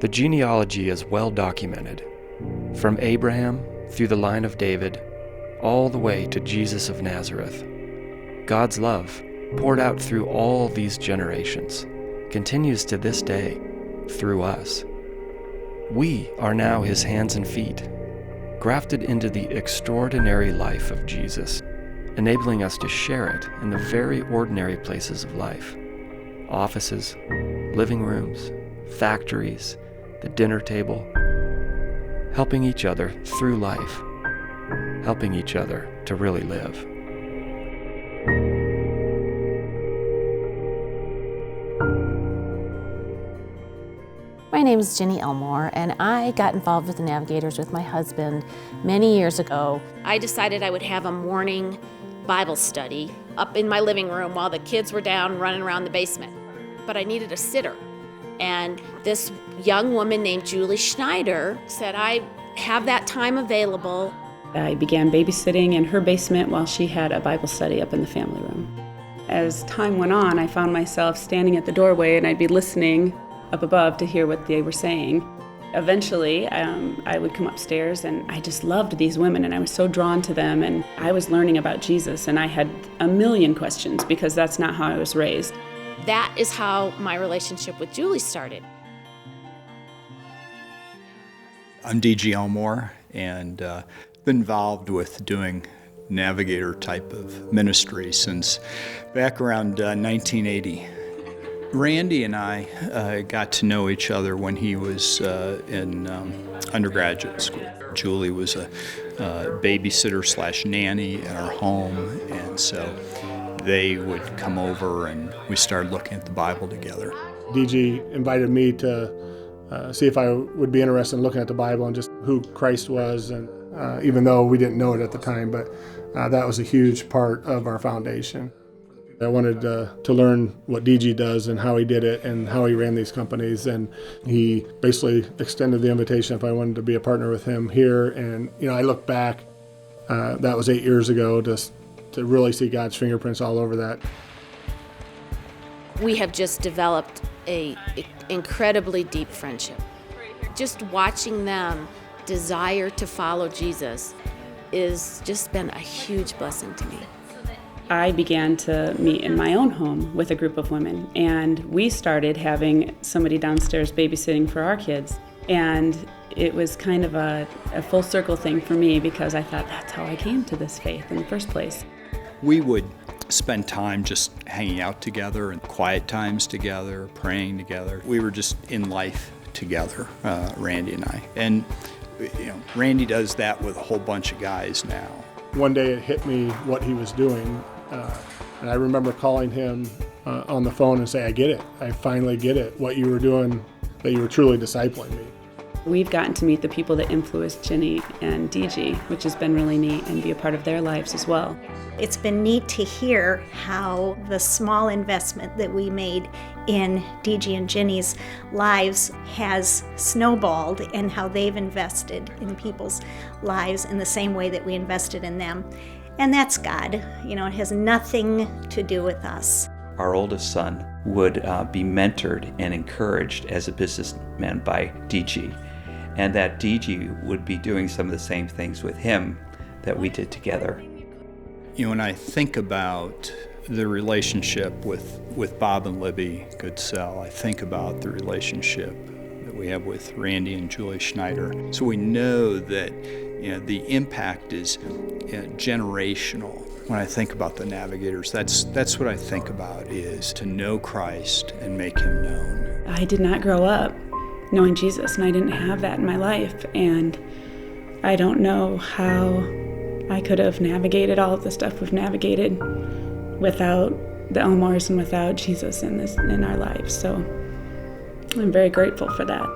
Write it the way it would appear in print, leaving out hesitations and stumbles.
The genealogy is well documented, from Abraham through the line of David, all the way to Jesus of Nazareth. God's love, poured out through all these generations, continues to this day through us. We are now his hands and feet, grafted into the extraordinary life of Jesus, enabling us to share it in the very ordinary places of life: offices, living rooms, factories, the dinner table, helping each other through life, helping each other to really live. My name is Gini Elmore, and I got involved with the Navigators with my husband many years ago. I decided I would have a morning Bible study up in my living room while the kids were down running around the basement. But I needed a sitter. And this young woman named Julie Schneider said, I have that time available. I began babysitting in her basement while she had a Bible study up in the family room. As time went on, I found myself standing at the doorway and I'd be listening up above to hear what they were saying. Eventually, I would come upstairs and I just loved these women and I was so drawn to them, and I was learning about Jesus and I had a million questions because that's not how I was raised. That is how my relationship with Julie started. I'm Gini Elmore, and been involved with doing Navigator type of ministry since back around 1980. Randy and I got to know each other when he was in undergraduate school. Julie was a babysitter / nanny at our home, and so they would come over and we started looking at the Bible together. DG invited me to see if I would be interested in looking at the Bible and just who Christ was, and even though we didn't know it at the time, but that was a huge part of our foundation. I wanted to learn what DG does and how he did it and how he ran these companies, and he basically extended the invitation if I wanted to be a partner with him here. And I look back, that was 8 years ago, to really see God's fingerprints all over that. We have just developed an incredibly deep friendship. Just watching them desire to follow Jesus has just been a huge blessing to me. I began to meet in my own home with a group of women, and we started having somebody downstairs babysitting for our kids. And it was kind of a full circle thing for me because I thought that's how I came to this faith in the first place. We would spend time just hanging out together and quiet times together, praying together. We were just in life together, Randy and I. And Randy does that with a whole bunch of guys now. One day it hit me what he was doing, and I remember calling him on the phone and saying, I get it. I finally get it, what you were doing, that you were truly discipling me. We've gotten to meet the people that influenced Gini and DG, which has been really neat, and be a part of their lives as well. It's been neat to hear how the small investment that we made in DG and Gini's lives has snowballed, and how they've invested in people's lives in the same way that we invested in them. And that's God. It has nothing to do with us. Our oldest son would be mentored and encouraged as a businessman by DG, and that DG would be doing some of the same things with him that we did together. When I think about the relationship with Bob and Libby Goodsell, I think about the relationship that we have with Randy and Julie Schneider. So we know that the impact is generational. When I think about the Navigators, that's what I think about, is to know Christ and make him known. I did not grow up knowing Jesus, and I didn't have that in my life, and I don't know how I could have navigated all of the stuff we've navigated without the Elmores and without Jesus in our lives. So I'm very grateful for that.